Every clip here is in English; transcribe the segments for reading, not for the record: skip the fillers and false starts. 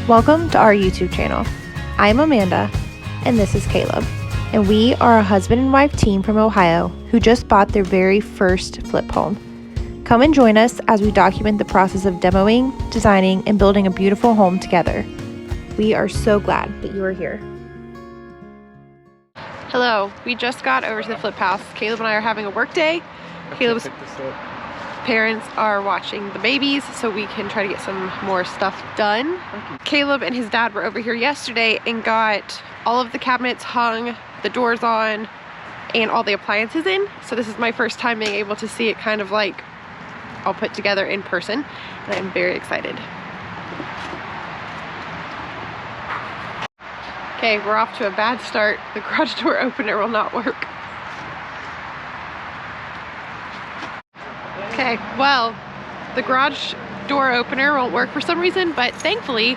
Welcome to our YouTube channel. I'm Amanda, and this is Caleb, and we are a husband and wife team from Ohio who just bought their very first flip home. Come and join us as we document the process of demoing, designing, and building a beautiful home together. We are so glad that you are here. Hello, we just got over to the flip house. Caleb and I are having a work day. Caleb's parents are watching the babies so we can try to get some more stuff done. Caleb and his dad were over here yesterday and got all of the cabinets hung, the doors on, and all the appliances in. So this is my first time being able to see it kind of like all put together in person, and I'm very excited. Okay, we're off to a bad start. The garage door opener will not work. Okay, well, the garage door opener won't work for some reason, but thankfully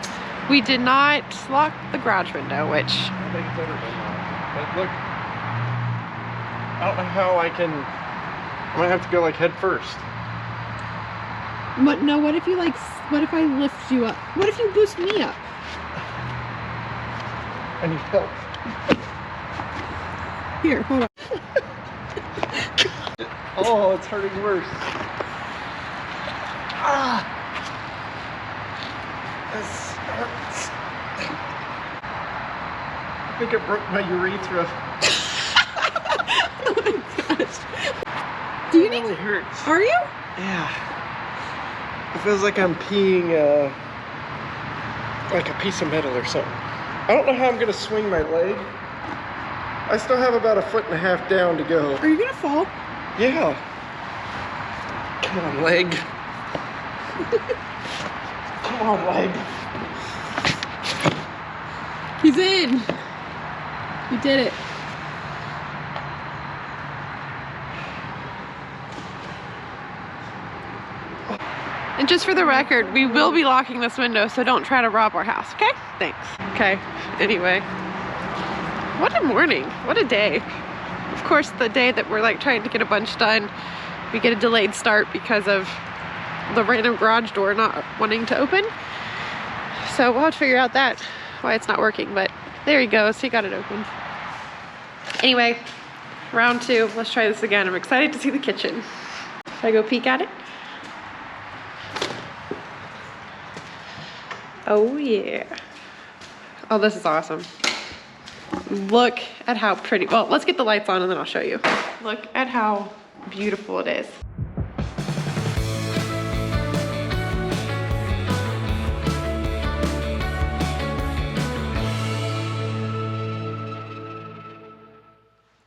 we did not lock the garage window, which... I think it's ever been locked. But look, I don't know how I can... I might have to go like head first. What? No, what if you like, what if I lift you up? What if you boost me up? I need help. Here, hold on. Oh, it's hurting worse. Ah! This hurts. I think it broke my urethra. Oh my gosh. Do you It really hurts. Are you? Yeah. It feels like I'm peeing like a piece of metal or something. I don't know how I'm gonna swing my leg. I still have about 1.5 feet down to go. Are you gonna fall? Yeah. Come on, leg. Come on, leg. He's in. You did it. And just for the record, we will be locking this window, so don't try to rob our house, okay? Thanks. Okay, anyway. What a morning, what a day. Of course, the day that we're like trying to get a bunch done, we get a delayed start because of the random garage door not wanting to open. So we'll have to figure out that, why it's not working, but there he goes, he got it open. Anyway, round two, let's try this again. I'm excited to see the kitchen. Should I go peek at it? Oh yeah. Oh, this is awesome. Look at how pretty. Well, let's get the lights on and then I'll show you. Look at how beautiful it is.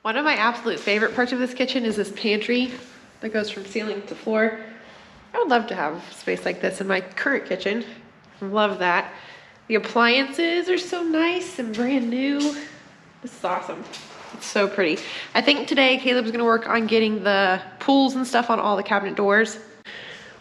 One of my absolute favorite parts of this kitchen is this pantry that goes from ceiling to floor. I would love to have space like this in my current kitchen. Love that. The appliances are so nice and brand new. This is awesome. It's so pretty. I think today Caleb's gonna work on getting the pulls and stuff on all the cabinet doors.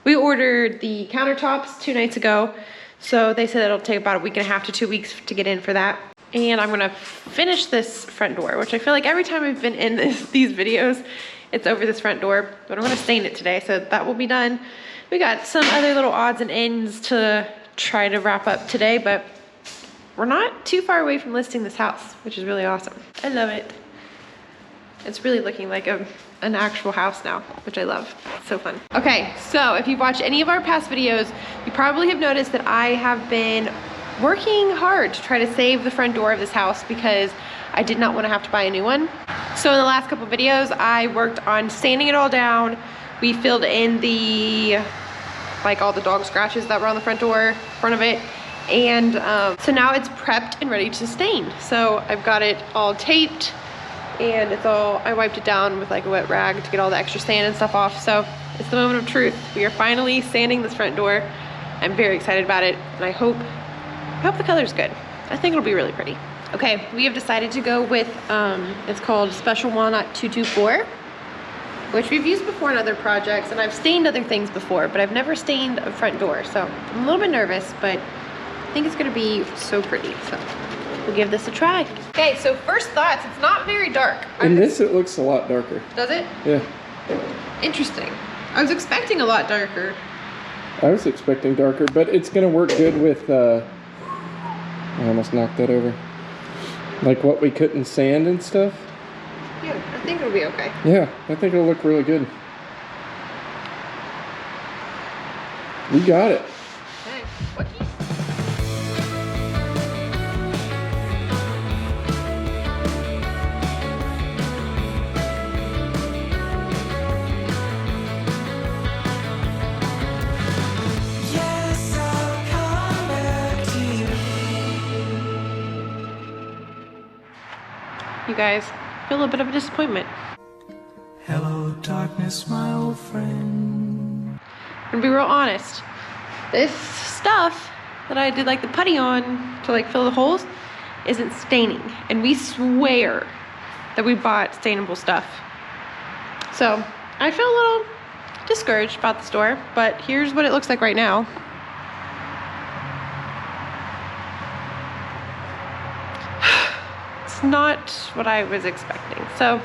We ordered the countertops 2 nights ago, so they said it'll take about 1.5 weeks to 2 weeks to get in for that. And I'm gonna finish this front door, which I feel like every time I've been in these videos, it's over this front door, but I'm gonna stain it today, so that will be done. We got some other little odds and ends to try to wrap up today, but we're not too far away from listing this house, which is really awesome. I love it. It's really looking like an actual house now, which I love. It's so fun. Okay, so if you've watched any of our past videos, you probably have noticed that I have been working hard to try to save the front door of this house because I did not want to have to buy a new one. So in the last couple videos, I worked on sanding it all down. We filled in the like all the dog scratches that were on the front door, front of it. And so now it's prepped and ready to stain. So I've got it all taped and it's all, I wiped it down with like a wet rag to get all the extra sand and stuff off. So it's the moment of truth. We are finally sanding this front door. I'm very excited about it and I hope the color's good. I think it'll be really pretty. Okay, we have decided to go with, it's called Special Walnut 224. Which we've used before in other projects, and I've stained other things before, but I've never stained a front door, so I'm a little bit nervous, but I think it's gonna be so pretty, so we'll give this a try. Okay, so first thoughts, it's not very dark. In this, it looks a lot darker. Does it? Yeah. Interesting. I was expecting a lot darker. I was expecting darker, but it's gonna work good with I almost knocked that over. Like what we couldn't sand and stuff? Yeah, I think it'll be okay. Yeah, I think it'll look really good. We got it. Okay. What? Yes, I'll come back to you. You guys feel a little bit of a disappointment. Hello, darkness, my old friend. I'm gonna be real honest. This stuff that I did like the putty on to like fill the holes isn't staining. And we swear that we bought stainable stuff. So I feel a little discouraged about the store, but here's what it looks like right now. It's not what I was expecting. So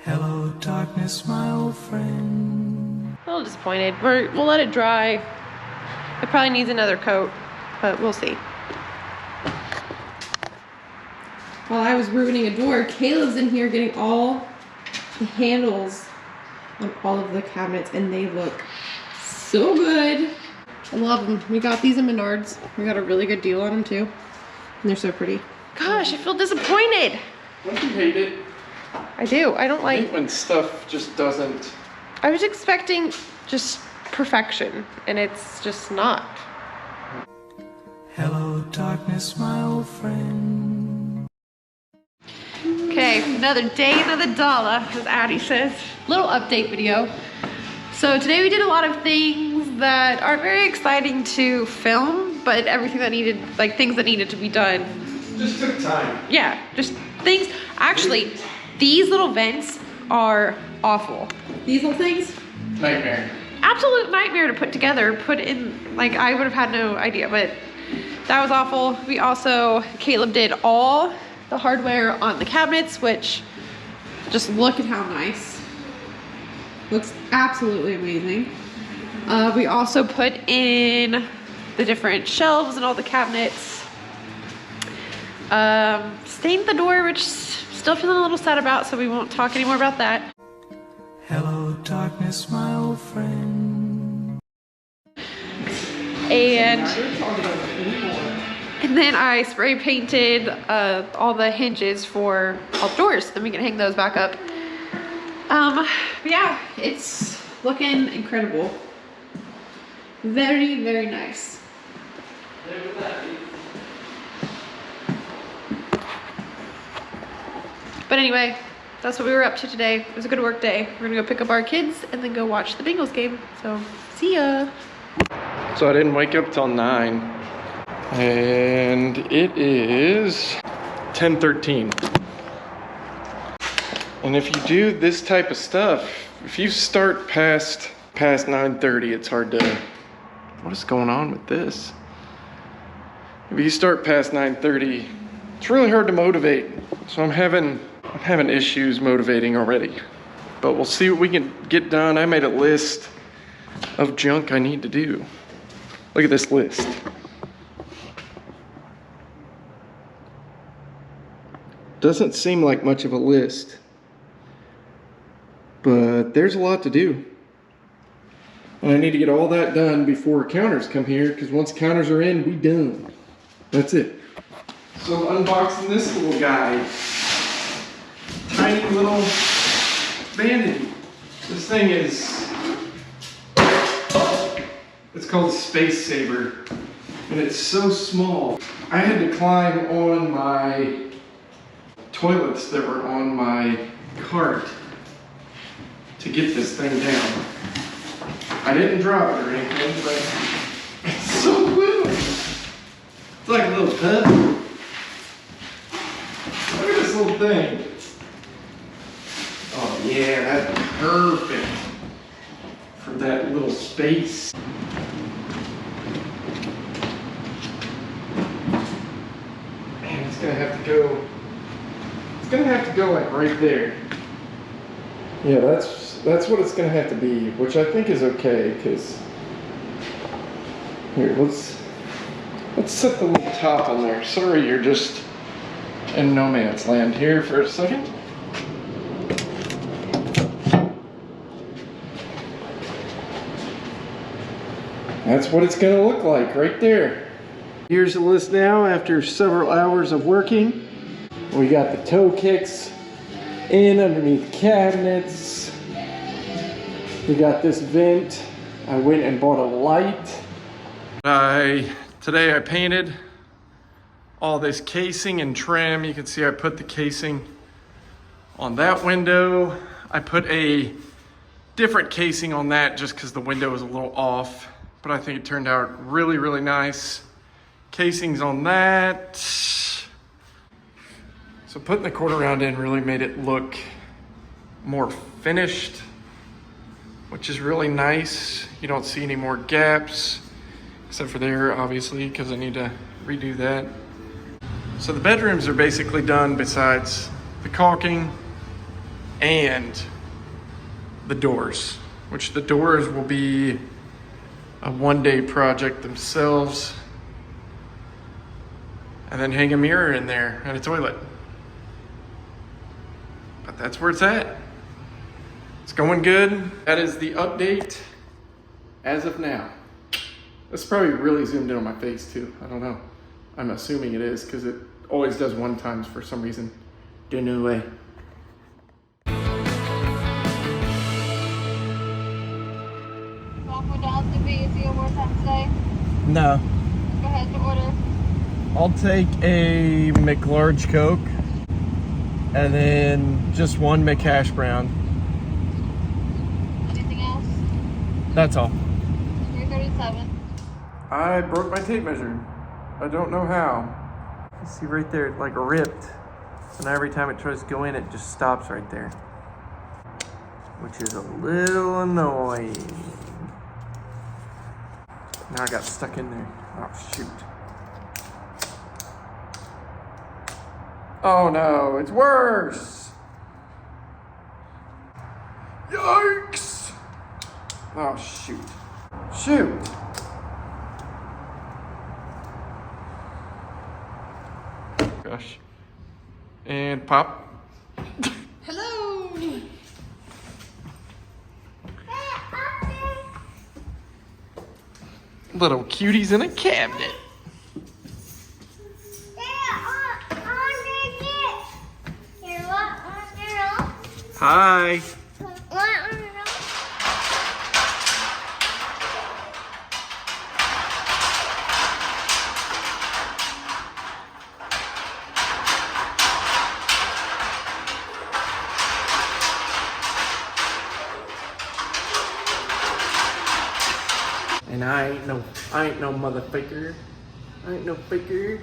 Hello, darkness, my old friend. a little disappointed. We'll let it dry. It probably needs another coat, but we'll see. While I was ruining a door, Caleb's in here getting all the handles on all of the cabinets, and they look so good. I love them. We got these in Menards. We got a really good deal on them too, and they're so pretty. Gosh, I feel disappointed. Don't you hate it? I do. I don't I like. think when stuff just doesn't. I was expecting just perfection, and it's just not. Hello, darkness, my old friend. Okay, another day, another dollar, as Addie says. Little update video. So today we did a lot of things that aren't very exciting to film, but everything that needed, like things that needed to be done. Just took time. Yeah, just things. Actually, these little vents are awful. These little things, Nightmare. absolute nightmare to put together, put in, like I would have had no idea, but that was awful. We also, Caleb did all the hardware on the cabinets, which just look at how nice. Looks absolutely amazing. We also put in the different shelves and all the cabinets. Stained the door, which still feeling a little sad about, so we won't talk anymore about that. Hello, darkness, my old friend. And then I spray painted all the hinges for all the doors, then we can hang those back up. Yeah, it's looking incredible. Very, very nice. But anyway, that's what we were up to today. It was a good work day. We're gonna go pick up our kids and then go watch the Bengals game. So, see ya. So I didn't wake up till 9. And it is 10:13. And if you do this type of stuff, if you start past 9:30, it's hard to, what is going on with this? If you start past 9:30, it's really hard to motivate. So I'm having issues motivating already. But we'll see what we can get done. I made a list of junk I need to do. Look at this list. Doesn't seem like much of a list, but there's a lot to do. And I need to get all that done before counters come here, because once counters are in, we done. That's it. So unboxing this little guy. Tiny little vanity. This thing is, it's called a Space Saver, and it's so small. I had to climb on my toilets that were on my cart to get this thing down. I didn't drop it or anything, but it's so little. It's like a little pup. Look at this little thing. Oh yeah, that's perfect for that little space. Man, it's gonna have to go. It's gonna have to go like right there. Yeah, that's what it's gonna have to be, which I think is okay, because here, let's Let's set the little top on there. Sorry, you're just in no man's land here for a second. That's what it's gonna look like right there. Here's the list now after several hours of working. We got the toe kicks in underneath cabinets. We got this vent. I went and bought a light. Today I painted all this casing and trim. You can see I put the casing on that window. I put a different casing on that just because the window was a little off, but I think it turned out really, really nice. Casings on that. So putting the quarter round in really made it look more finished, which is really nice. You don't see any more gaps, except for there, obviously, because I need to redo that. So the bedrooms are basically done besides the caulking and the doors, which the doors will be a one-day project themselves. And then hang a mirror in there and a toilet. But that's where it's at. It's going good. That is the update as of now. This probably really zoomed in on my face too. I don't know. I'm assuming it is because it always does one times for some reason. Don't know why. Waffle Downs to be see you more time today. No. Go ahead to order. I'll take a McLarge Coke and then just one McHash Brown. Anything else? That's all. 337. I broke my tape measure. I don't know how. You see right there, it like ripped. And every time it tries to go in, it just stops right there. Which is a little annoying. Now I got stuck in there. Oh, shoot. Oh no, it's worse. Yikes. Oh, shoot. Shoot. Gosh. And pop. Hello. Little cuties in a cabinet. Hi. And I ain't no motherfucker. I ain't no faker.